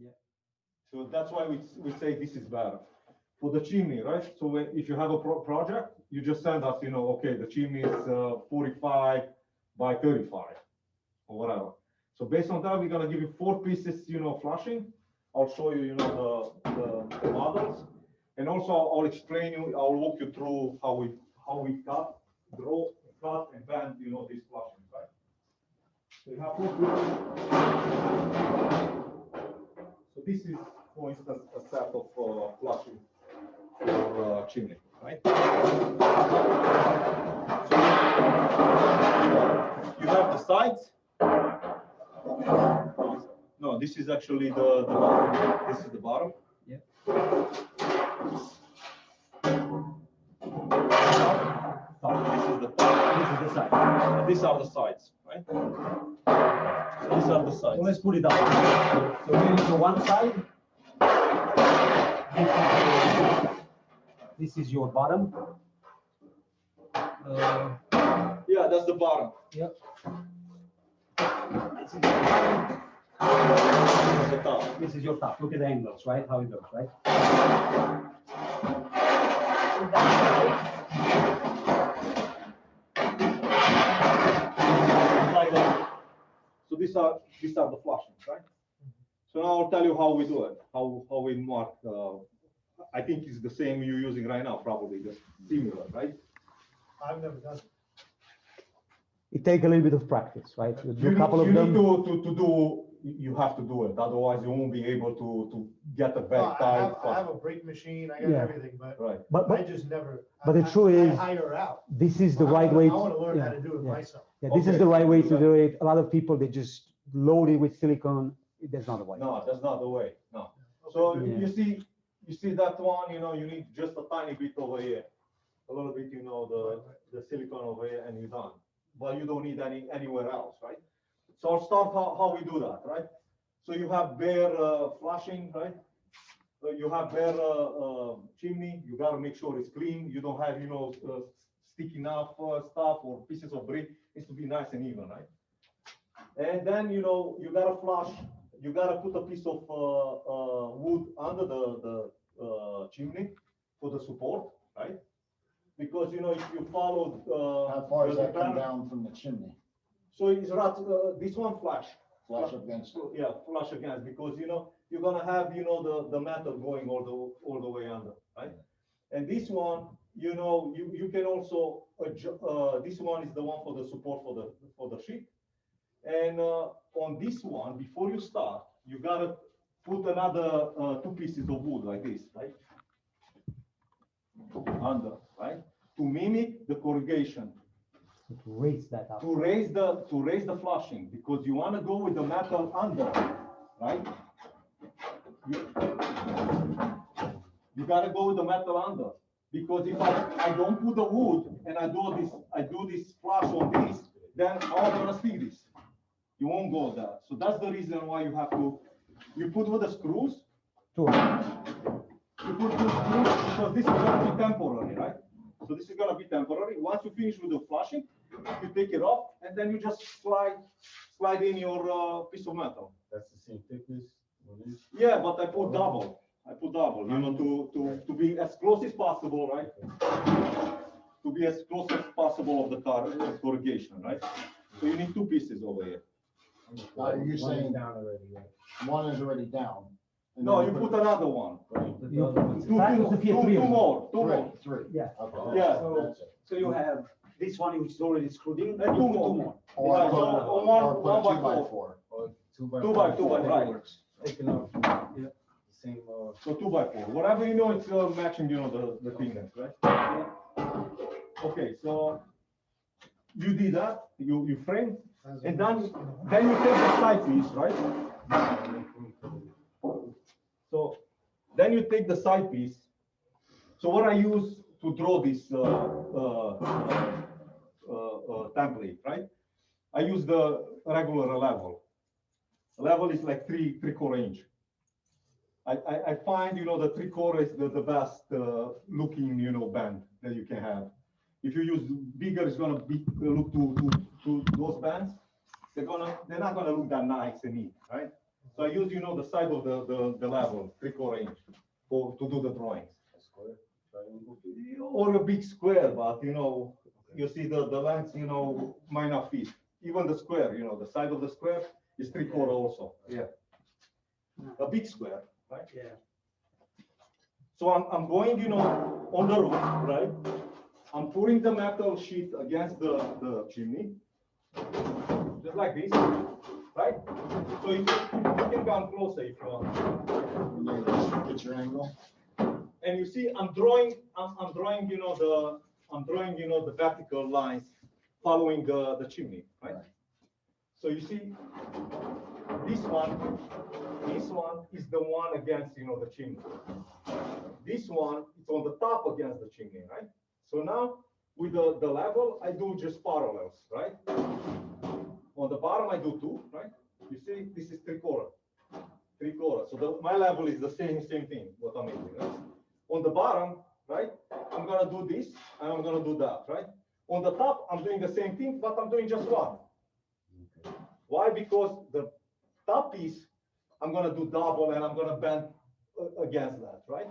Yeah. So that's why we say this is better. For the chimney, right? So if you have a project, you just send us, okay, the chimney is 45 by 35 or whatever. So based on that, we're gonna give you 4 pieces, flushing. I'll show you, the models, and also I'll explain you. I'll walk you through how we cut, draw, cut, and bend, these flushings, right? So you have 4 pieces. So this is, for instance, a set of flushing for chimney, right? So you have the sides. No, this is actually the bottom. This is the bottom. Yeah. This is the top. This is the side. And these are the sides, right? So these are the sides. So let's put it up. So here is the one side. This is your bottom. Yeah, that's the bottom. Yep. The top. This is your top. Look at the angles, right? How it goes, right? Like that. So these are the flushings, right? So now I'll tell you how we do it, how we mark. I think it's the same you're using right now, probably the similar, right? I've never done it. It takes a little bit of practice, right? You do a couple of them. You have to do it, otherwise you won't be able to get a back Well, tie. I have a brake machine, I got Yeah. everything, but Right. I just never. But the I- truth I is, hire out. this is the I right wanna- way. I want to learn how yeah, to do it yeah. myself. Yeah, this is Okay. the right way to do it. A lot of people, they just load it with silicone. That's not the way. No, that's not the way. No. Okay. So Yeah. you see that one. You need just a tiny bit over here, a little bit. The silicone over here, and you're done. But you don't need anywhere else, right? So I'll start how we do that, right? So you have bare flushing, right? You have bare chimney. You gotta make sure it's clean. You don't have sticking up stuff or pieces of brick. It needs to be nice and even, right? And then you gotta flush. You gotta put a piece of wood under the chimney for the support, right? Because if you follow How far does the that come pattern- down from the chimney? So it's right, this one flush. Flush against it? Yeah, flush against, because you're gonna have the metal going all the way under, right? And this one, you can also adjust. This one is the one for the support for the sheet. And on this one, before you start, you gotta put another 2 pieces of wood like this, right? Under, right? To mimic the corrugation. So to raise that up. To raise the flushing, because you want to go with the metal under, right? You gotta go with the metal under, because if I don't put the wood and I do this flush on this, then how am I gonna stick this? You won't go there. So that's the reason why you put with the screws. Two. You put 2 screws because this is gonna be temporary, right? So this is gonna be temporary. Once you finish with the flushing, you take it off, and then you just slide in your piece of metal. That's the same thickness on this? Yeah, but I put double. To be as close as possible, right? To be as close as possible of the corrugation, right? So you need 2 pieces over here. You're saying down already, right? one is already down. and No, then you put another one. You- Two more. Three. Yeah. Okay. Yeah. That's it. So you have this one which is already screwed in. And you 2 put more. Or Yeah, put so a- one or put a 1 by 2 by 4. 4. Or 2 2 by 4, right? works. Taking off, yeah, the same, So 2 by 4. Whatever it's matching, the thickness, right? Okay, so you did that. You frame, and then you take the side piece, right? So then you take the side piece. So what I use to draw this template, right? I use the regular level. Level is like 3/4 inch. I find the 3/4 is the best looking band that you can have. If you use bigger, it's gonna look to those bands. They're not gonna look that nice and neat, right? So I use, the side of the level, 3/4 inch, to do the drawings. Square, triangle. Or a big square, but, you see the length, might not fit. Even the square, the side of the square is 3/4 also, yeah. A big square, right? Yeah. So I'm going, on the roof, right? I'm putting the metal sheet against the chimney, just like this, right? So you can come closer if you want. Get your angle. And you see, I'm drawing, the vertical lines following the chimney, right? Right. So you see, this one is the one against, the chimney. This one is on the top against the chimney, right? So now with the level, I do just parallels, right? On the bottom, I do 2, right? You see, this is 3/4. So my level is the same thing, what I'm making, right? On the bottom, right? I'm gonna do this and I'm gonna do that, right? On the top, I'm doing the same thing, but I'm doing just one. Why? Because the top piece, I'm gonna do double and I'm gonna bend against that, right?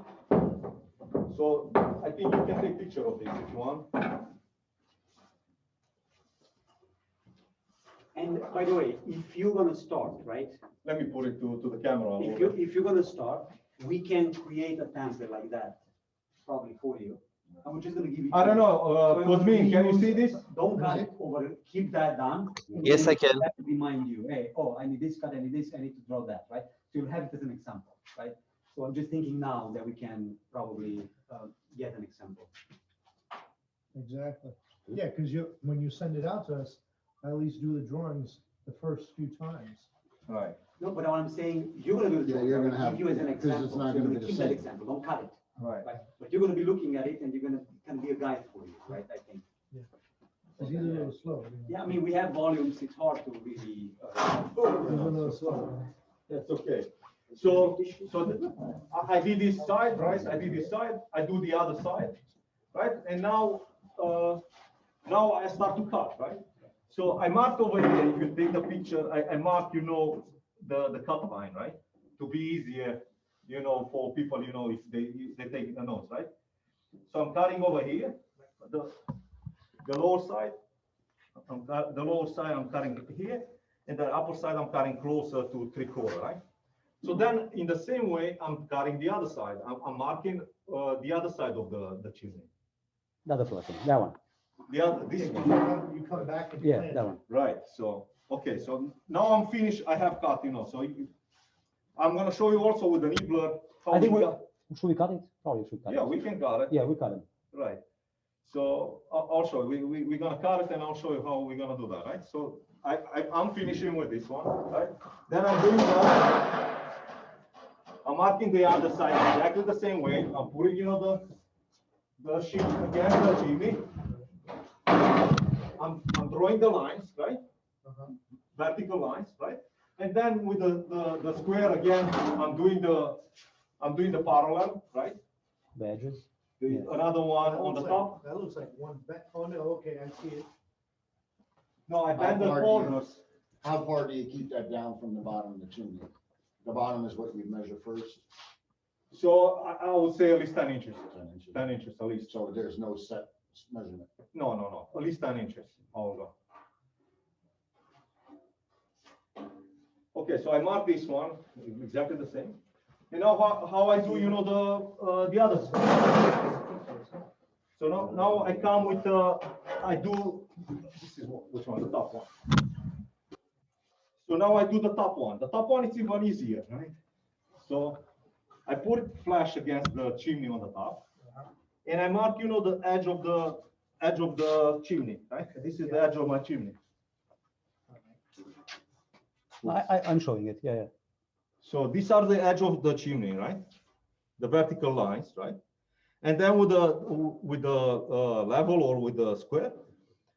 So I think you can take picture of this if you want. And by the way, if you're gonna start, right? Let me put it to the camera. If you're gonna start, we can create a template like that, probably for you. And we're just gonna give you. I don't know, Cosmin, can you see this? Don't cut it over, keep that done. Yes, I can. That will remind you, hey, oh, I need this cut, I need this, I need to draw that, right? So you'll have it as an example, right? So I'm just thinking now that we can probably get an example. Exactly. Yeah, because when you send it out to us, I at least do the drawings the first few times. Right. No, but what I'm saying, you're gonna do it. Yeah, you're gonna I'll have- give you as an because example. it's not So gonna be the keep that same. example, don't cut it, Right. right? But you're gonna be looking at it and you're gonna, can be a guide for you, right, I think. It's either a little slow. Yeah, I mean, we have volumes, it's hard to really. It's a little slow. That's okay. So I did this side, right? I did this side, I do the other side, right? And now I start to cut, right? So I marked over here, if you take the picture, I marked, the cut line, right? To be easier, for people, if they take the notes, right? So I'm cutting over here, the lower side, the lower side I'm cutting here, and the upper side I'm cutting closer to 3/4, right? So then, in the same way, I'm cutting the other side. I'm marking the other side of the chimney. The other person, that one. This one. You come back and. Yeah, plan. that one. Right. So okay. So now I'm finished. I have cut. So I'm gonna show you also with the nibbler how I think we we, cut. should we cut it? Probably should cut Yeah, it. we can cut it. Yeah, we cut it. Right. So I'll show you. We're gonna cut it, and I'll show you how we're gonna do that. Right. So I'm finishing with this one. Right. Then I'm doing that. I'm marking the other side exactly the same way. I'm putting, the sheet against the chimney. I'm drawing the lines, right? Vertical lines, right? And then with the square again, I'm doing the parallel, right? The edges. Another one on the top. That looks like one, oh, no, okay, I see it. No, I bend the How far do you- corners. How far do you keep that down from the bottom of the chimney? The bottom is what you measure first, So I would say at least 10 inches. 10 inches. 10 inches at least. So there's no set measurement. No. At least 10 inches. Hold on. Okay, so I mark this one exactly the same. You know how I do, the other side. So now I come with I do this is which one, the top one. So now I do the top one. The top one is even easier, right? So I put flash against the chimney on the top, and I mark, the edge of the chimney, right? This is the edge of my chimney. I'm showing it, yeah. So these are the edge of the chimney, right? The vertical lines, right? And then with the level or with the square,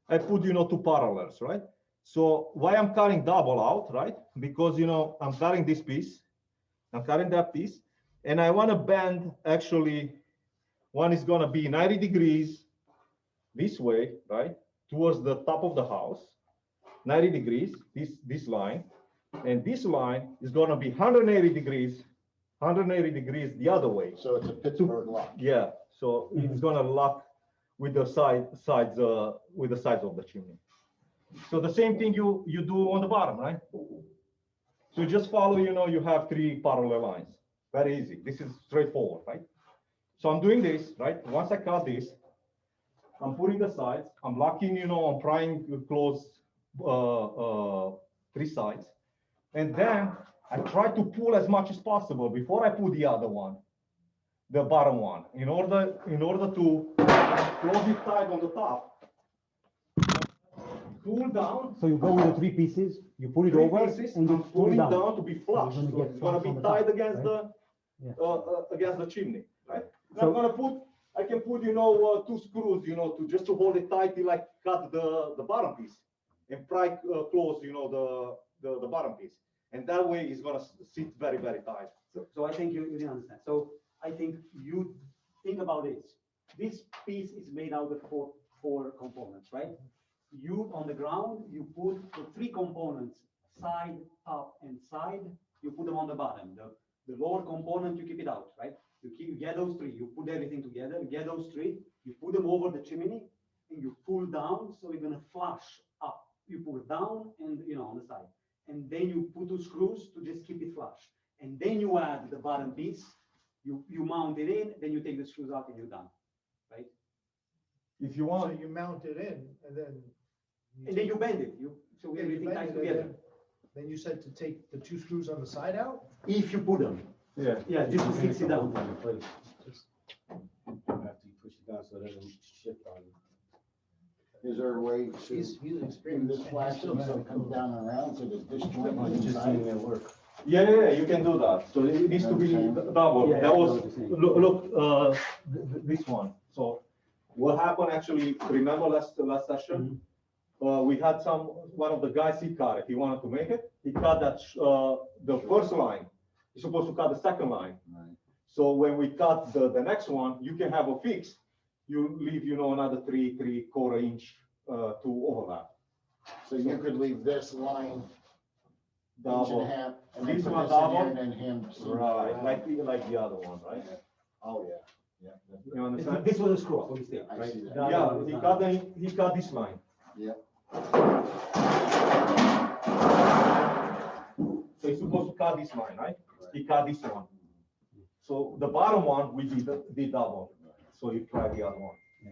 I put, 2 parallels, right? So why I'm cutting double out, right? Because, I'm cutting this piece, I'm cutting that piece, and I want to bend, actually, one is going to be 90 degrees this way, right? Towards the top of the house, 90 degrees, this line. And this line is gonna be 180 degrees, 180 degrees the other way. So it's a Pittsburgh lock. Yeah, so it's gonna lock with the sides of the chimney. So the same thing you do on the bottom, right? So just follow, you have 3 parallel lines. Very easy. This is straightforward, right? So I'm doing this, right? Once I cut this, I'm putting the sides, I'm locking, I'm prying to close 3 sides. And then I try to pull as much as possible before I put the other one, the bottom one, in order to close it tight on the top. Pull down. So you go with the 3 pieces, you pull it 3 over, pieces, and I'm you pull pulling it down. down to be flush. You're gonna So get it's gonna flush be on the tight top, against right? against the chimney, right? And So- I'm gonna put, I can put, 2 screws, to hold it tight till I cut the bottom piece and pry close, the bottom piece. And that way it's gonna sit very, very tight. So I think you didn't understand. So I think you think about this. This piece is made out of four components, right? You, on the ground, you put the 3 components, side, top, and side, you put them on the bottom. The lower component, you keep it out, right? You get those 3, you put everything together, you get those 3, you put them over the chimney, and you pull down, so you're gonna flush up. You pull down and, on the side. And then you put 2 screws to just keep it flush. And then you add the bottom piece, you mount it in, then you take the screws out and you're done, right? If you So want, you mount it in and then. And then you bend it, so Yeah, you everything bend ties it, and together. then you said to take the 2 screws on the side out? If you put them, yeah. yeah, just to fix it down. After you push it down so it doesn't shift on you. Is there a way He's to, experienced. this flashing so it comes down and around so there's this joint I'm just inside? seeing it work. Yeah, you can do that. So it needs to be double. Yeah, That I know was, what you're saying. look, this one. So what happened actually, remember last session? We had one of the guys, he cut it. He wanted to make it. He cut that, the first line. You're supposed to cut the second line. Right. So when we cut the next one, you can have a fix. You leave, another 3/4 inch to overlap. So you could leave this line inch Double. and a half, and then This put one this in double. here and then him. Right, like the other one, right? Oh, yeah, yeah. that- You understand? This was a screw up, mistake, I right? see that. The other Yeah, one is he done. cut this line. Yeah. So he's supposed to cut this line, right? He cut this one. So the bottom one, we did double. So he tried the other one. Yeah.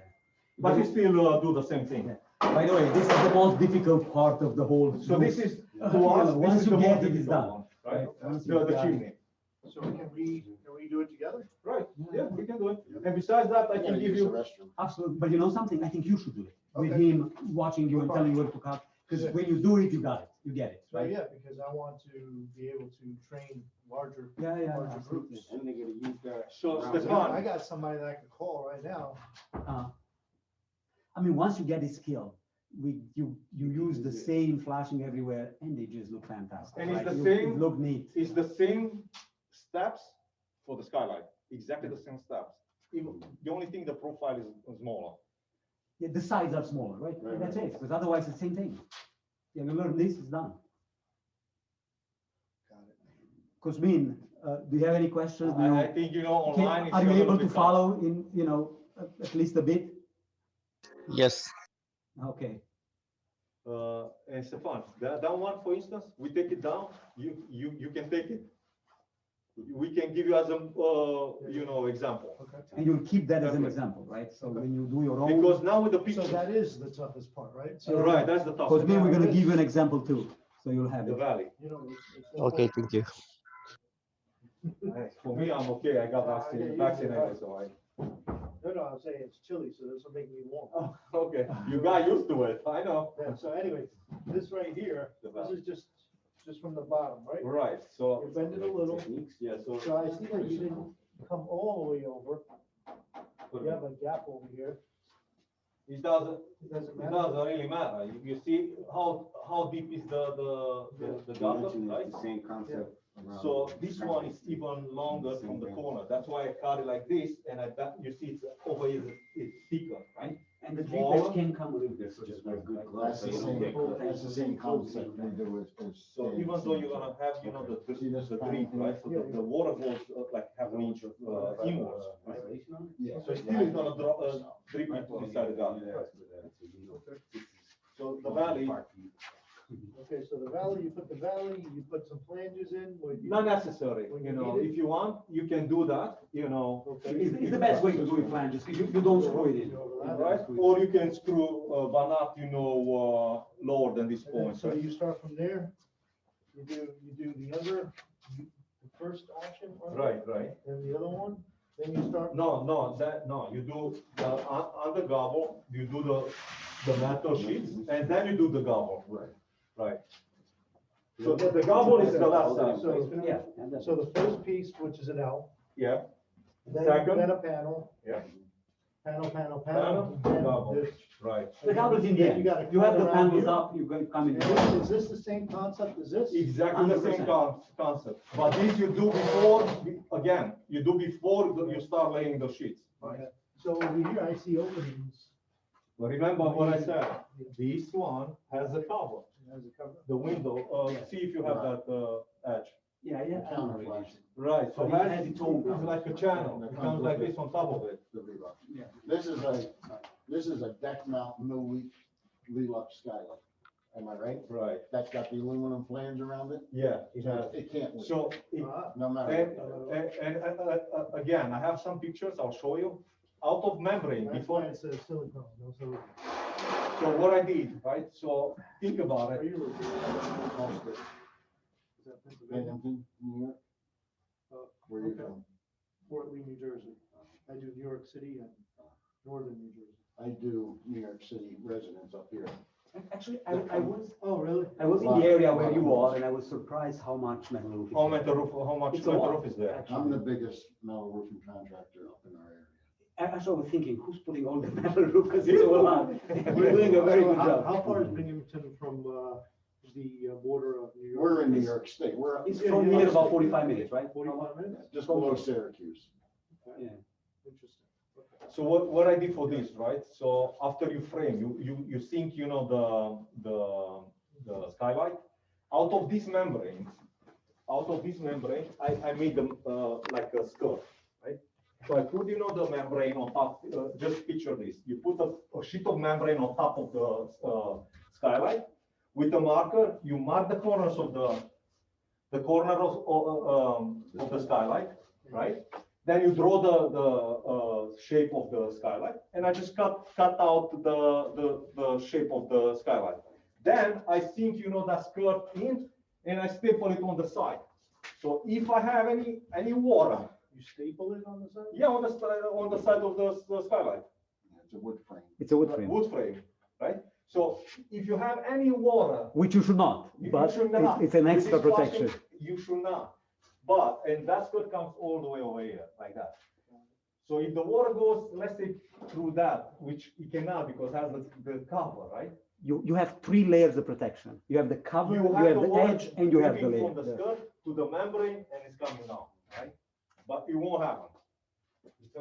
But he still do the same thing. By the way, this is the most difficult part of the whole. So this is, You to know, us, this once is you the get most it, it's difficult done. one, right? Once you The got it. chimney. So can we do it together? Right, yeah, we can do it. And besides that, I Yeah, can give use the you, restroom. Absolutely, but you know something, I think you should do it, with Okay. him watching you and telling you where to cut, because Yeah. when you do it, you got it, you get it, Right, right? yeah, because I want to be able to train larger, Yeah, larger absolutely. groups. And they gotta use that. so around I Stefan, got somebody that I could call right now. I mean, once you get the skill, you use the same flashing everywhere, and they just look fantastic. And it's right? the You- same- it Look neat. it's the same steps for the skylight, exactly the same steps. The only thing, the profile is smaller. Yeah, the sides are smaller, right? Right, That's right. it, because otherwise it's the same thing. Yeah, you learn this, it's done. Got it. Cosmin, do you have any questions? Do I you- think, can- online. Are it's you a little able to bit tough. follow in, at least a bit? Yes. Okay. And Stefan, that one, for instance, we take it down, you can take it. We can give you as a, example. Okay. And you'll keep that as an Perfect. example, right? So Okay. when you do your own. Because now with the So pictures, that is the toughest part, right? So, right, that's the tough. Cosmin, we're gonna Yeah, it give you an is. example too, so you'll have The it. valley. you know, it's Okay, thank you. For me, I'm okay, I got vaccinated, so No, I'm saying it's chilly, so this will make me warm. okay, you got used to it, I know. Yeah, so anyway, this right here, The this valley. is just from the bottom, right? Right, You so, bend it a little, yeah, so. so I see that you didn't come all the way over. You have a gap over here. It doesn't, It doesn't it matter. doesn't really matter, you see how deep is the gutter, right? The same concept. around So the this one is even longer from the corner, that's why I cut it like this, and you see it's over here, it's thicker, right? And the drip smaller. edge can come a little bit. This is just my good That's glass. the so you same, don't get- that's the same concept we do as. So even though you're gonna have, you know, the drip, right, so the water goes like half an inch inwards, right? Yeah. So still it's gonna drop, drip into inside the garden. So the valley, Okay, so the valley, you put the valley, you put some flanges in. where you- not necessary, you know, if you want, you can do that, you know. It's the best way to do it, flanges, because you don't screw it in. Right, or you can screw, but not, you know, lower than this And then, point, so right? you start from there, you do the other, the first option on it, Right, right. then the other one, then you start. No, you do the, on the gobble, you do the metal sheets, and then you do the gobble. Right. Right. So the gobble is the last side. So, Yeah. and that's- so the first piece, which is an L, Yeah, then Second. then a panel. Yeah. Panel, Panel, then double. this. right. The gobble is in the You end. gotta You have come the around panels here. up, you can come in. Is this the same concept as this? Exactly the same 100%. concept. But this you do before, again, you do before you start laying the sheets. Right. So over here, I see openings. But remember what I said, this one has a cover, As a cover. the window, see if you have that, edge. Yeah, yeah. Counter flash. Right, so But it that has is its own cover. like a channel, it comes like this on top of it. The Velux. Yeah. This is a deck mount, no leak, Velux skylight. Am I right? Right, That's got the aluminum flange around it? yeah, it has. It can't leak, So, Ah, no matter. again, I have some pictures, I'll show you, out of membrane, That's before, why it says silicone, no silicone. so what I did, right, so think about Where it. you live? Is that Pennsylvania? Binghamton, New York? Where you Okay. from? Fort Lee, New Jersey. I do New York City and northern New Jersey. I do New York City residents up here. Actually, I was, Oh, really? I was in the area where you are, and I was surprised how much metal roof. How much roof, how much It's a metal lot, roof is there? I'm the actually. biggest metal roofing contractor up in our area. Actually, I was thinking, who's putting all the metal roof, because it's so hard. We're doing a very So good How job. far is Binghamton from, the border of New York? We're in New York State, we're It's from here about 45 minutes, right? 45 minutes? just below Syracuse. Yeah. Interesting. So what I did for this, right? So after you frame, you sink, you know, the skylight. Out of this membrane, I made them like a skirt, right? So I put, you know, the membrane on top, just picture this. You put a sheet of membrane on top of the skylight. With a marker, you mark the corners of the skylight, right? Then you draw the shape of the skylight, and I just cut out the shape of the skylight. Then I sink, you know, that skirt in, and I staple it on the side. So if I have any water, You staple it on the side? yeah, on the side of the skylight, It's a wood frame. It's a wood frame, wood frame, right? So if you have any water, which you should not, you but should not. it's an With extra this plastic, protection. You should not. But, and that skirt comes all the way over here, like that. So if the water goes, let's say, through that, which it cannot because it has the cover, right? You have 3 layers of protection. You have the cover, you have the water edge, and you have the dripping layer. from the skirt to the membrane, and it's coming out, right? But it won't happen. I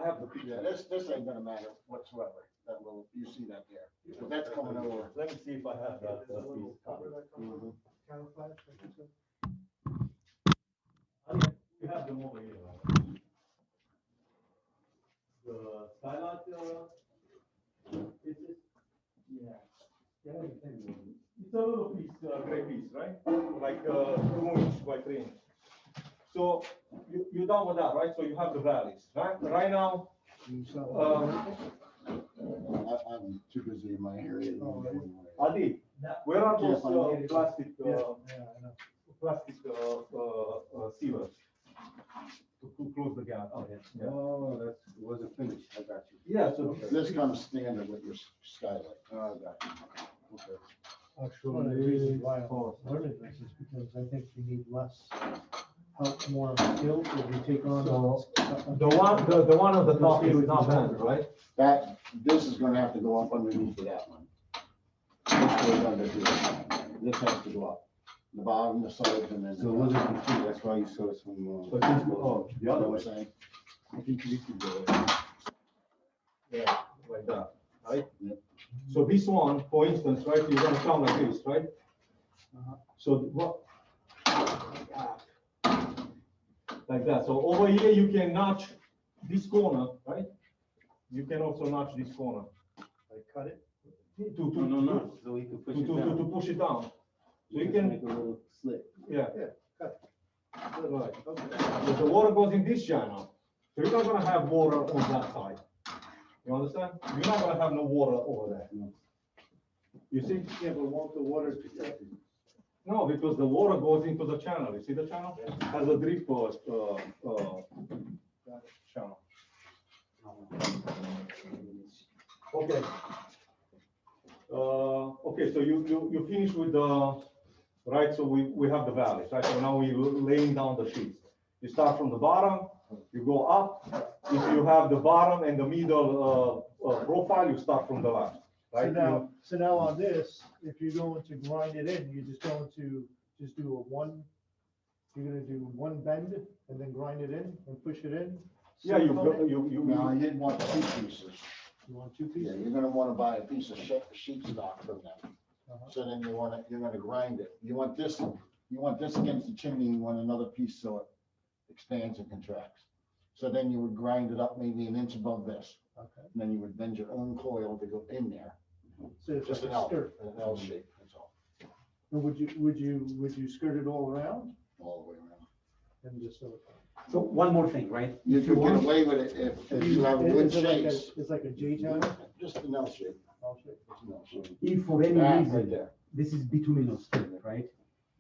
have the Yeah, picture. this ain't gonna matter whatsoever. That will, you see that there. But that's coming over. Let me see if I have that piece. Mhm. Camouflage, I think so. You have them over here. Right? The skylight, it's a little piece, gray piece, right? Like 2 inch by 3 inch. So you're done with that, right? So you have the valleys, right? Right now, I'm too busy in my area. Adi, where are those plastic, Yeah, I know. plastic sealers to close the gap? Oh, yeah. Oh, that wasn't finished, I got you. Yeah, so This comes standard with your skylight. Oh, I got you. Okay. One of the reasons why I'm learning this is because I think you need less help, more skills if you take on. the one on the top is not bent, right? This is gonna have to go up underneath of that one. This goes under here. This has to go up. The bottom, the sides, and then. So it wasn't complete, that's why you saw some, But this, oh, the You know other way. what I'm saying? I think you could do it. Yeah, like that, right? Yep. So this one, for instance, right, you're gonna come like this, right? So what? Like that. So over here, you can notch this corner, right? You can also notch this corner. Like cut it. So we can push it down. To push it down. So you Just can, make a little slit. yeah. Yeah, cut. Right. Okay. But the water goes in this channel. So you're not gonna have water on that side. You understand? You're not gonna have no water over there. You see? Yeah, but won't the water protect it? No, because the water goes into the channel. You see the channel? Has a drip channel. Okay. Okay, so you finish with the, right, so we have the valleys, right? So now we're laying down the sheets. You start from the bottom, you go up. If you have the bottom and the middle profile, you start from the left, right? So now on this, if you're going to grind it in, you're just going to just do a one, you're gonna do one bend and then grind it in and push it in? Yeah, silicone it? No, you'd want two pieces. You want two Yeah, pieces? you're gonna wanna buy a piece of sheet stock from them. Uh-huh. So then you're gonna grind it. You want this against the chimney, you want another piece so it expands and contracts. So then you would grind it up maybe an inch above this. Okay. And then you would bend your own coil to go in there. So it's Just like an a L, skirt. an L shape, that's all, And would you skirt it all around all the way around. and just silicone? So one more thing, right? You If could get want- away with it if you have Is wood it like a- shapes. It's like a J channel? Just an L shape. I'll show you. Just an L shape. If for any That right reason, there. this is bituminous, right?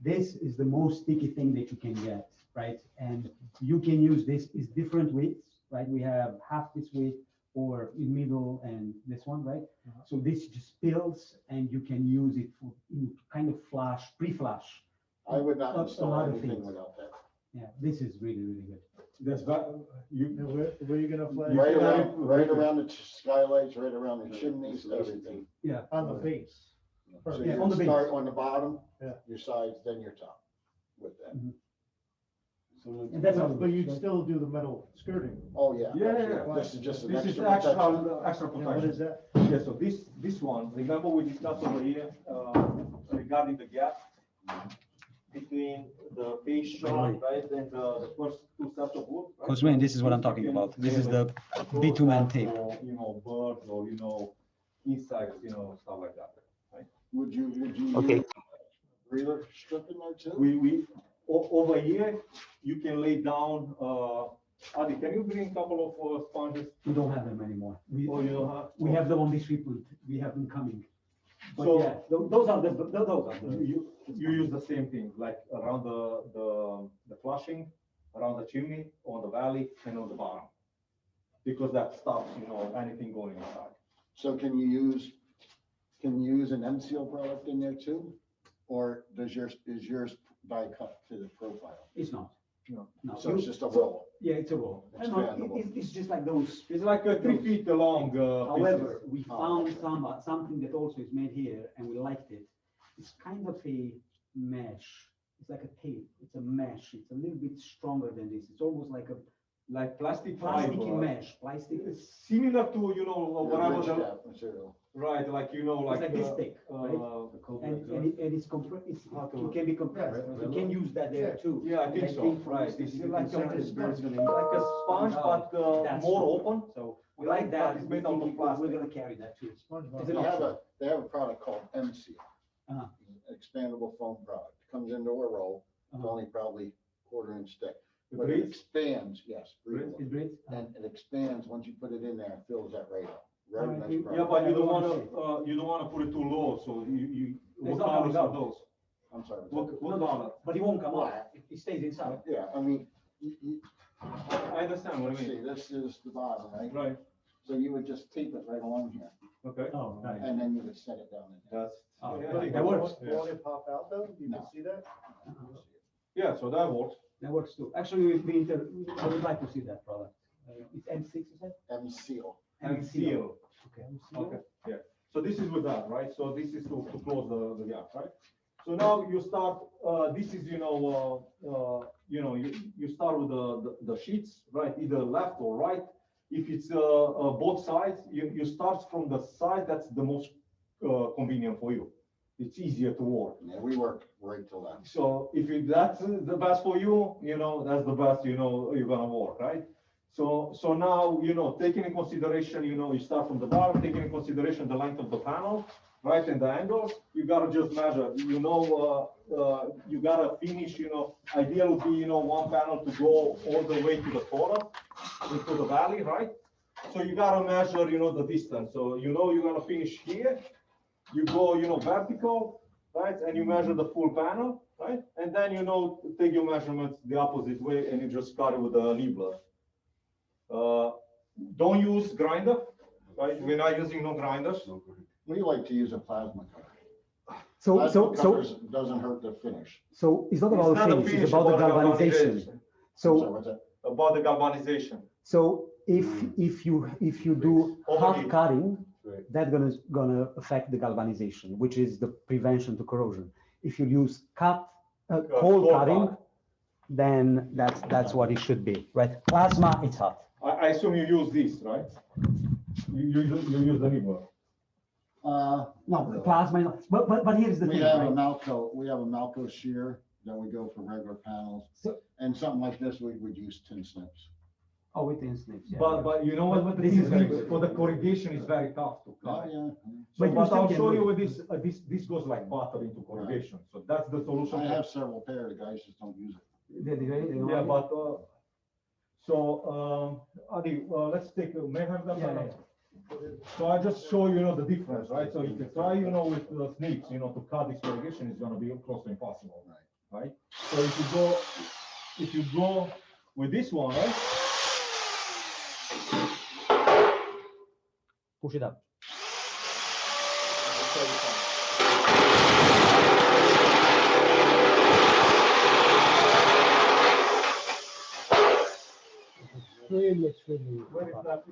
This is the most sticky thing that you can get, right? And you can use this, is different widths, right? We have half this width or in middle and this one, right? Uh-huh. So this just spills and you can use it for kind of flash, pre-flash. I would not A install lot of anything things. without that. Yeah, this is really, really good. That's you. And where are you gonna flash? Right around the skylights, right around the chimneys, everything. Yeah. On the base. So Yeah, you on the base. start on the bottom, Yeah. your sides, then your top with that. And that's how, But you'd still do the metal skirting. Oh, yeah. Yeah, absolutely. yeah. This is just an This is extra protection. extra Yeah, what is protection. that? Yeah, so this one, remember we discussed over here, regarding the gap between the face shot, right, and the first two steps of wood. right? Cosmin, this is what I'm talking You can about. This is have the a bitumen close-up tape. for, you know, birds or, you know, insects, you know, stuff like that. Would you Okay. use breather strip in there too? Over here, you can lay down, Adi, can you bring a couple of sponges? we don't have them anymore. Oh, you don't have? We have them on this shipment. We have them coming. But So- yeah, those are the. You use the same thing, like around the flushing, around the chimney, on the valley, and on the bottom. Because that stops, you know, anything going inside. So can you use an M-seal product in there too? Or is yours die cut to the profile? It's not. No. No. So it's just a roll? Yeah, it's a roll. I know, Expandable. it's just like those. It's like a 3 feet long. However, we Oh, found okay. something that also is made here and we liked it. It's kind of a mesh. It's like a tape. It's a mesh. It's a little bit stronger than this. It's almost like a Like plastic plasticky fiber. mesh, plastic. It's similar to, you know, whatever Rich the, cap material. right, like, you know, like. It's like this thick, right? And it's compressed, it can be compressed. You can use that there too. Yeah, I think so, for right. instance, It's you like can a, send it's this bird's gonna like a sponge, but That's more true. open. So we like that. It's We made out think of we're plastic. gonna carry that too. SpongeBob. Is it They have a product called M-seal. Uh-huh. Expandable foam product. Comes into a roll, it's Uh-huh. only probably quarter-inch thick. It But it breathes? expands, yes, breathable. It breathes? And it expands, once you put it in there, it fills that right up. Very Alright, nice you- Yeah, product. but you don't I wanna, wanna you don't wanna put it too low, so It's what not colors coming are out. those? I'm sorry. What color? But it won't come out. It stays inside. Yeah, I mean, I understand what I see, mean. this is the bottom, right? Right, So you would just tape it right along here, okay. Oh, right. and then you would set it down in there. That's. Oh, yeah, I okay, think that works. Won't it pop out though? You can No. see that? Yeah, so that works. That works too. Actually, I would like to see that product. It's M6, you said? M-seal. And seal. Okay. Okay, yeah. So this is with that, right? So this is to close the gap, right? So now you start, this is, you start with the sheets, right? Either left or right. If it's both sides, you start from the side that's the most convenient for you. It's easier to work. Yeah, we work right to left. So if that's the best for you, that's the best, you're gonna work, right? So now, taking in consideration, you start from the bottom, taking in consideration the length of the panel, right, and the angles, you gotta just measure, you gotta finish, ideal would be, one panel to go all the way to the bottom, into the valley, right? So you gotta measure, the distance. So, you're gonna finish here, you go, vertical, right, and you measure the full panel, right? And then, take your measurements the opposite way and you just cut it with a nibbler. Don't use grinder, right? We're not using no grinders. We like to use a plasma cutter. So, Plasma cutters doesn't hurt the finish. so it's not It's about not the the finish, finish, it's about the about the galvanization. galvanization. So, What's that? About the galvanization. so if you do hot Overheat. cutting, Right. that's gonna affect the galvanization, which is the prevention to corrosion. If you use cold cold cutting, cut. then that's what it should be, right? Plasma, it's hot. I assume you use this, right? You use the nibbler. No, the plasma, but here's the We thing, have a right? Malco shear that we go for regular panels. So- And something like this, we would use tin snips. Oh, with the snips, yeah. But you know what, But the this thing is very is, good. for the corrugation is very tough to Oh, cut. yeah. But you But still I'll can show do you it. with this, this goes like butter into corrugation. So that's the solution. I have several pair, the guys just don't use it. They don't Yeah, want it? but, Adi, let's take, may I have that? Yeah, yeah. So I just show you, the difference, right? So if you try, with the snips, to cut this corrugation, it's gonna be close to impossible, right? So if you go with this one, right? Push it up. Extremely. Where is that?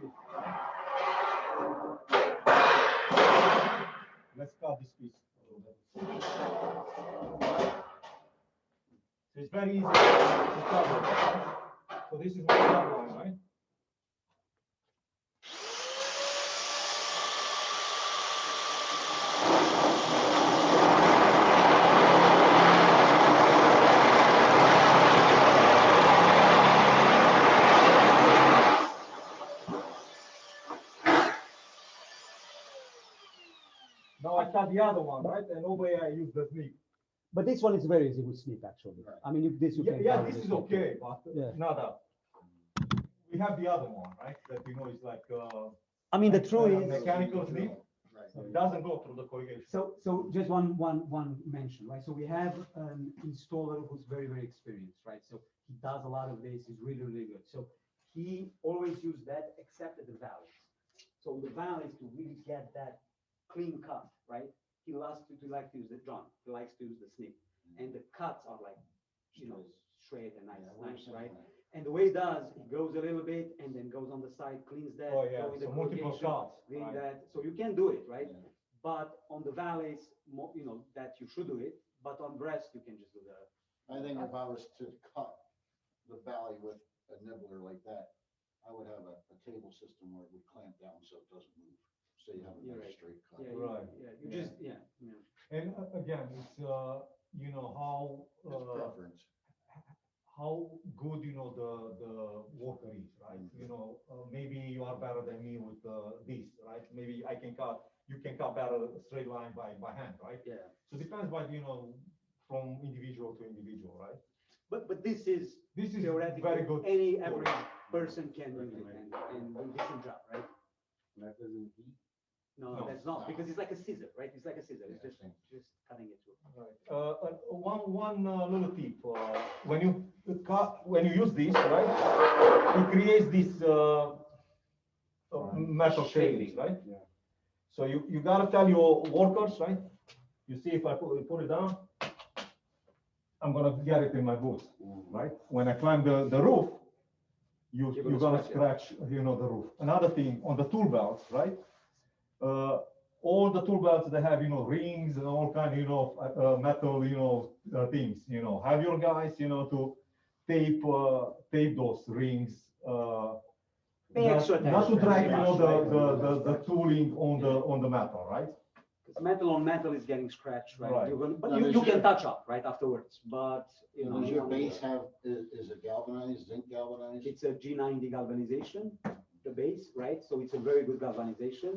Let's cut this piece a little bit. So it's very easy to cut it. So this is my cut line, right? Now I cut the other one, right? And over here I use the snip. But this one is very easy with snip, actually. Right. I mean, this you Yeah, can. yeah, cut this with is snip. okay, but Yeah. not that. We have the other one, right? That is like I mean, the truth is, mechanical snip. Right. It doesn't go through the corrugation. so just one mention, right? So we have an installer who's very experienced, right? So he does a lot of this, he's really good. So he always used that except at the valleys. So the valleys to really get that clean cut, right? He likes to use the John, he likes to use the snip. And the cuts are like, straight and nice, right? And the way he does, he goes a little bit and then goes on the side, cleans that. Oh, yeah, go with the so multiple corrugation, cuts. clean right. that. So you can do it, right? Yeah. But on the valleys, that you should do it, but on breast, you can just do the. I think if I was to cut the valley with a nibbler like that, I would have a table system where it would clamp down so it doesn't move. So you have a You're nice right. straight cut. Yeah, Right. you just, yeah. And again, it's, how, It's preference. how good, the worker is, right? Maybe you are better than me with this, right? Maybe you can cut better a straight line by hand, right? Yeah. So depends by, from individual to individual, right? But this is theoretically, very good. any average person can use it and do decent job, right? That doesn't heat. No, that's not, because it's like a scissor, right? It's like a scissor, it's just cutting it through. Right. One little tip, when you use this, right, it creates this metal shavings, right? Yeah. So you gotta tell your workers, right? You see, if I put it down, I'm gonna get it in my boots, right? When I climb the roof, you're gonna scratch, the roof. Another thing, on the tool belts, right? All the tool belts, they have, rings and all kind, metal, things, have your guys, to tape those rings, Pay extra Not to tax, track, pretty much, right? the tooling on the metal, right? Because metal on metal is getting scratched, right? Right. You're gonna, but Now, you does can your- touch up, right, afterwards, but, you know. Does you your want base to- have, is it galvanized, zinc galvanized? It's a G90 galvanization, the base, right? So it's a very good galvanization.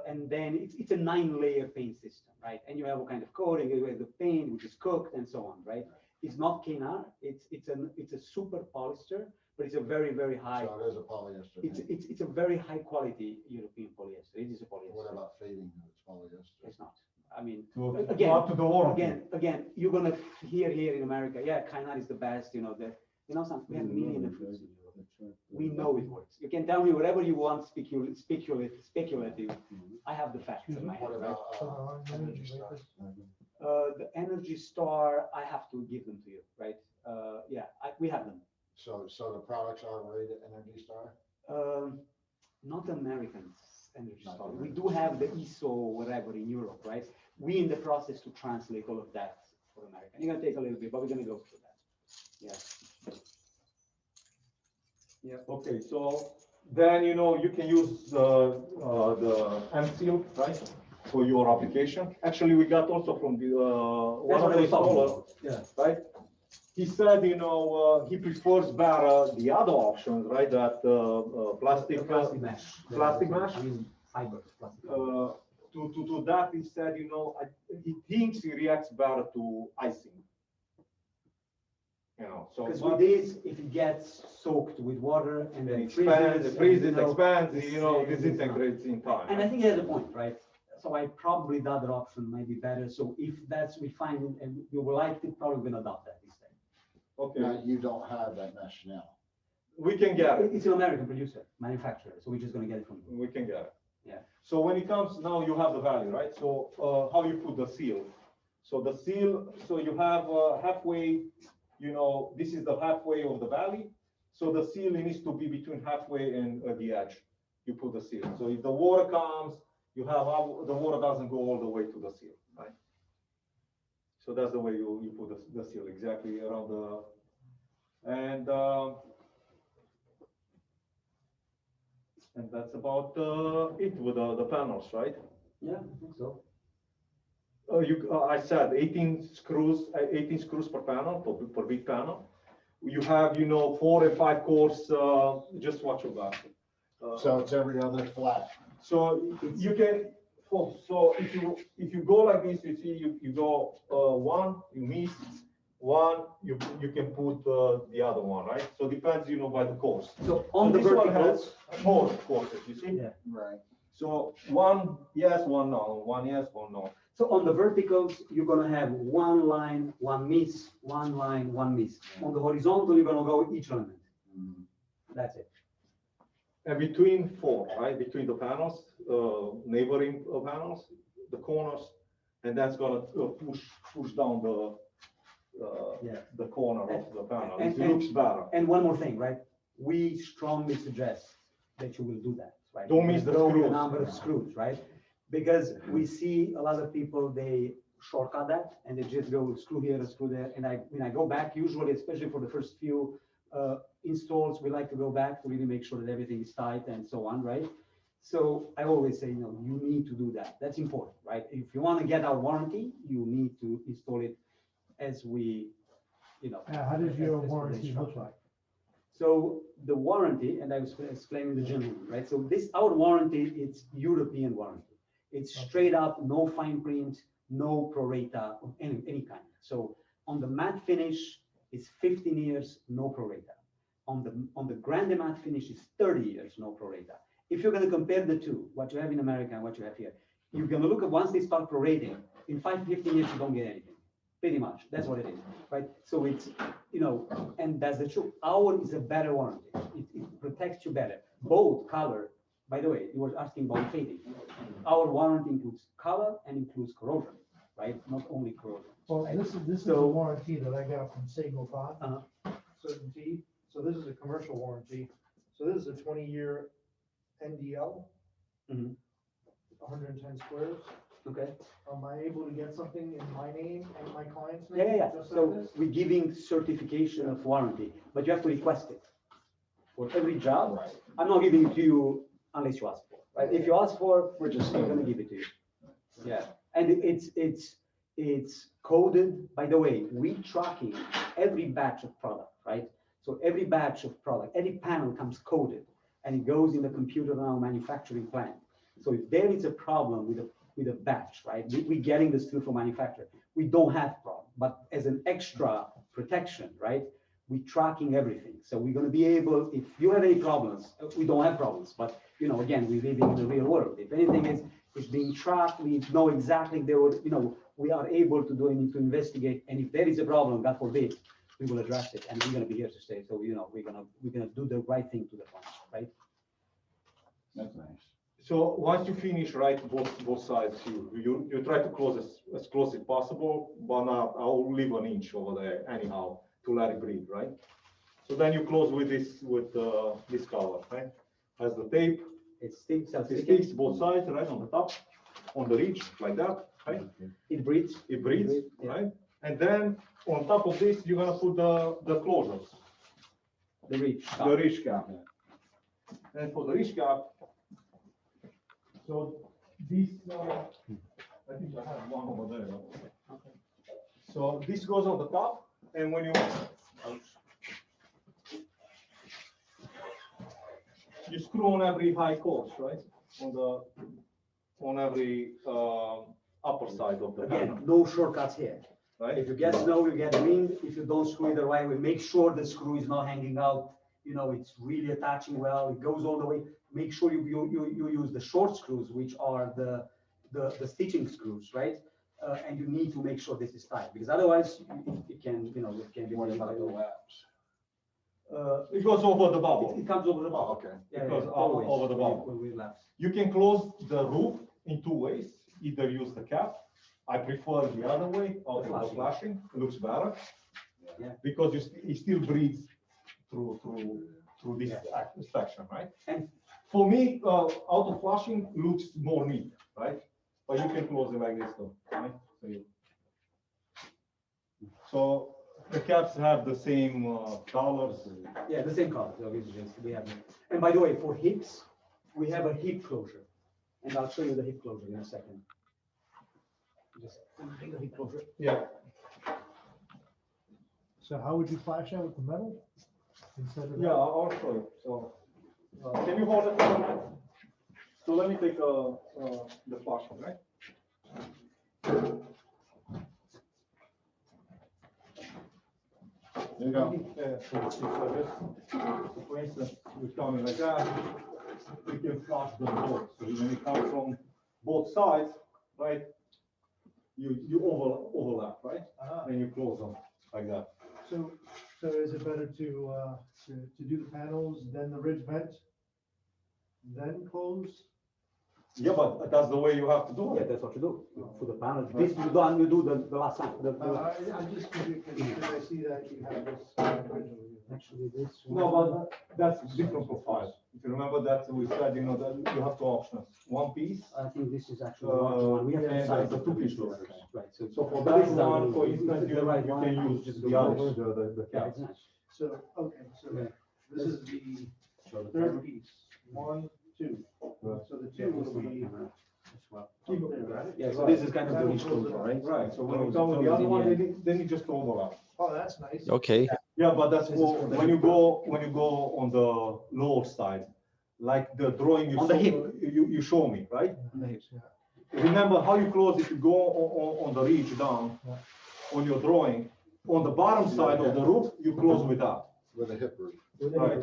And then it's a 9-layer paint system, right? And you have a kind of coating, you have the paint, which is cooked and so on, right? It's not Kynar, it's a super polyester, but it's a very, very high, So it is a polyester. paint. it's a very high quality European polyester. It is a What polyester. about fading? It's polyester. It's not. I mean, To again, up to the warranty. again, you're gonna hear here in America, yeah, Kynar is the best, you know, we have million of fruits in Europe. We know it works. You can tell me whatever you want, speculative. I have the facts in my What head, right? about, Energy Star? The Energy Star, I have to give them to you, right? Yeah, we have them. So the products are rated Energy Star? Not Americans, Energy Not Star. We Americans. do have the ISO whatever in Europe, right? We in the process to translate all of that for American. You're gonna take a little bit, but we're gonna go through that. Yeah. Okay, so then, you can use the M-Seal, right, for your application. Actually, we got also from the, one That's of what I the was talking installer, about. Yeah. right? He said, he prefers better the other options, right, that plastic, Plastic mesh. plastic mesh? I mean, fiber, plastic. fiber. to that, he said, he thinks he reacts better to icing. So. Because with this, if it gets soaked with water and then Expands, freezes, expands, it's- disintegrates in time. And I think he has a point, right? So I probably the other option might be better. So if we find it and you will like it, probably gonna adopt that instead. Okay, Now, you don't have that mesh now. we can get it, It's an American producer, manufacturer, so we're just gonna get it from you. we can get it. Yeah. So when it comes, now you have the value, right? So, how you put the seal? So the seal, so you have halfway, this is the halfway of the valley. So the seal needs to be between halfway and the edge. You put the seal. So if the water comes, the water doesn't go all the way to the seal, right? So that's the way you put the seal, exactly around and that's about it with the panels, right? Yeah, I think so. I said 18 screws per panel, per big panel. You have, 4 and 5 cores, just watch your back. So it's every other flat. So you can, so if you go like this, you see, you go one, you miss one, you can put the other one, right? So depends, by the course. So on the This one verticals, has more courses, you see? yeah. Right. So one yes, one no, one yes, one no. So on the verticals, you're gonna have one line, one miss, one line, one miss. On the horizontal, you're gonna go each element. Mhm. That's it. And between 4, right, between the panels, neighboring panels, the corners, and that's gonna push down Yeah. the corner of the panel. And- It looks better. And one more thing, right? We strongly suggest that you will do that, right? Don't miss the Grow with screws. number of screws, right? Because we see a lot of people, they shortcut that and they just go screw here, screw there. And when I go back, usually, especially for the first few installs, we like to go back to really make sure that everything is tight and so on, right? So I always say, you need to do that. That's important, right? If you want to get our warranty, you need to install it as we, How does your as per the warranty look instruction. like? So the warranty, and I was explaining the gentleman, right? So our warranty, it's European warranty. It's straight up, no fine print, no prorata of any kind. So on the matte finish, it's 15 years, no prorata. On the grande matte finish, it's 30 years, no prorata. If you're going to compare the two, what you have in America and what you have here, you're going to look at once they start prorating, in 15 years, you don't get anything. Pretty much, that's what it is, right? So it's, and that's the truth. Ours is a better warranty. It protects you better. Both color, by the way, you were asking about fading. Our warranty includes color and includes corrosion, right? Not only corrosion. Well, right? this is a So- warranty that I got from Sago-Pot, Uh-huh. Certainty. So this is a commercial warranty. So this is a 20-year NDL, Mhm. 110 squares. Okay. Am I able to get something in my name and my client's name? Yeah. just like So this? we're giving certification of warranty, but you have to request it for every job. I'm not giving it to you unless you ask for, right? If you ask for, We're just I'm gonna give it to you. Yeah, and it's coded, by the way, we tracking every batch of product, right? So every batch of product, every panel comes coded and it goes in the computer in our manufacturing plant. So if there is a problem with a batch, right? We're getting the steel from manufacturer. We don't have problem, but as an extra protection, right? We're tracking everything. So we're gonna be able, if you have any problems, we don't have problems, but you know, again, we're living in the real world. If anything is being tracked, we know exactly there were, you know, we are able to do anything to investigate. And if there is a problem, God forbid, we will address it and we're gonna be here to stay. So, you know, we're gonna do the right thing to the plant, right? That's nice. So once you finish, right, both sides, you try to close as close as possible, but not, I'll leave an inch over there anyhow to let it breathe, right? So then you close with this cover, right? Has the tape, It sticks, it sticks both sides, right, on the top, on the ridge, like that, right? it breathes. It breathes, Yeah. right? And then on top of this, you're gonna put the closures, The reach. the ridge cap. And for the ridge cap, so this, I think I have one over there. So this goes on the top, and when you screw on every high course, right? On every upper side of the Again, panel, no shortcuts here. right? If you get snow, you get wind. If you don't screw it the right way, make sure the screw is not hanging out. You know, it's really attaching well. It goes all the way. Make sure you use the short screws, which are the stitching screws, right? And you need to make sure this is tight because otherwise it can, you know, it can be. What about the laps? It goes over the bubble. It comes over the Oh, bubble. okay. Yeah, It goes yeah, always over the bubble. when we lapse. You can close the roof in two ways. Either use the cap. I prefer the other way, out of the flashing. It looks better. Yeah. Because it still breathes through this section, right? And for me, auto flushing looks more neat, right? But you can close it like this though, right? So the caps have the same colors. yeah, the same color. So we have, and by the way, for hips, we have a hip closure, and I'll show you the hip closure in a second. Just take the hip closure. Yeah. So how would you flash out with the metal? Instead of? Yeah, I'll show you. So can you hold it for a minute? So let me take the flushing, right? There you go. Yeah, so it's like this. So for instance, we come in like that, we can flush the both. So when it comes from both sides, right? You overlap, right? Ah, And you close them like that. So is it better to do the panels, then the ridge vent, then close? Yeah, but that's the way you have to do Yeah, it. that's what you do for the panel. This you done, you do the last time. I just, because I see that you have this originally. Actually, this. No, but that's different profile. If you remember that we said, you know, that you have two options. One piece. I think this is actually one. We have and decided the to two-piece do roofers. Right, so. So for but that this is our one, for new- instance, the you right you one, can use just the go others, over. the Yeah, caps. it's nice. So, okay, so Yeah. this is the third piece, 1, 2. So the two will be. Yeah, so this is kind of the reach closure, right? Right, so when you come with the other one, then you just overlap. Oh, that's nice. Okay. Yeah, but that's when you go on the lower side, like the drawing On the you show me, right? Nice, yeah. Remember how you close if you go on the ridge down on your drawing. On the bottom side of the roof, you close with that. With a hip roof. Right.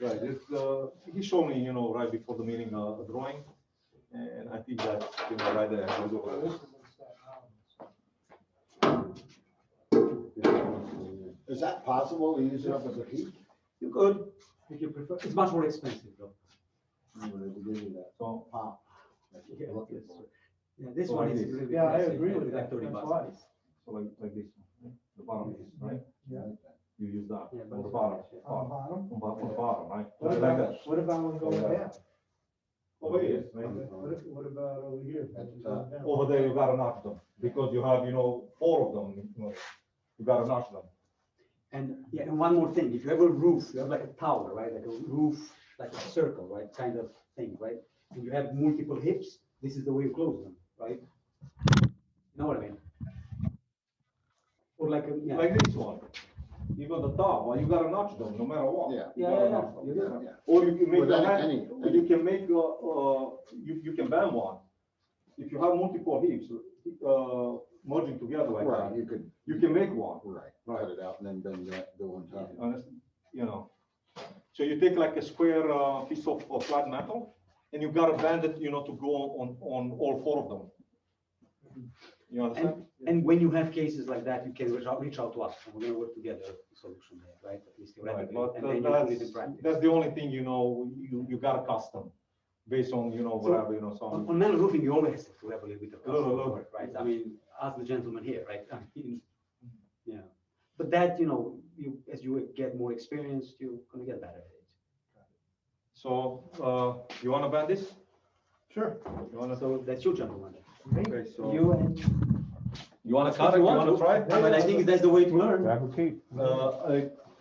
Right. It's he showed me, you know, right before the meeting, a drawing, and I think that's, you know, right there. Is that possible to use it up as a peak? You could, if you prefer. It's much more expensive though. So, Pop. Yeah, yeah, this So one like is this. really. Yeah, I expensive, agree like with that. 30 That's bucks. why. so like this, right? The bottom piece, right? Yeah. You use that Yeah, but on the it's bottom, nice, On the bottom? on the bottom, right? What Like about, that. what about when going down? Over here, right? What about over here? Going down? Over there, you gotta notch them, because you have, you know, 4 of them, you know, you gotta notch them. And, yeah, and one more thing, if you have a roof, you have like a tower, right, like a roof, like a circle, right, kind of thing, right? And you have multiple hips, this is the way you close them, right? You know what I mean? Or like, yeah. Like this one, even the top, well, you gotta notch them, no matter what. Yeah. You Yeah, gotta yeah, notch them. you do. Yeah. Or you can make With a any- hand, any- you can make, you can bend one. If you have multiple hips, merging together like Right, that, you could, you can make one. right, Right. cut it out and then bend that, go on top. Honest, you know. So you take like a square piece of flat metal, and you gotta bend it, to go on all four of them. You understand? And when you have cases like that, you can reach out to us, and we're gonna work together, a solution there, right? At least Right, theoretically, but and then you put it in that's, practice. that's the only thing, you gotta custom, based on, whatever, so. On metal roofing, you always have to have a little bit of Little, custom little. work, right? I mean, ask the gentleman here, right? I mean, yeah, but that, you, as you get more experienced, you're gonna get better at it. So, you wanna bend this? Sure. You wanna, So that's you, gentlemen. okay, so, You and, you wanna cut it, you wanna try? but I think that's the way to learn.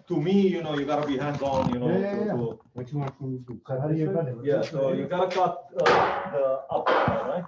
To me, you gotta be hands-on, Yeah. What you want from me to So how do you bend it? Yeah, so you gotta cut, the upper part, right?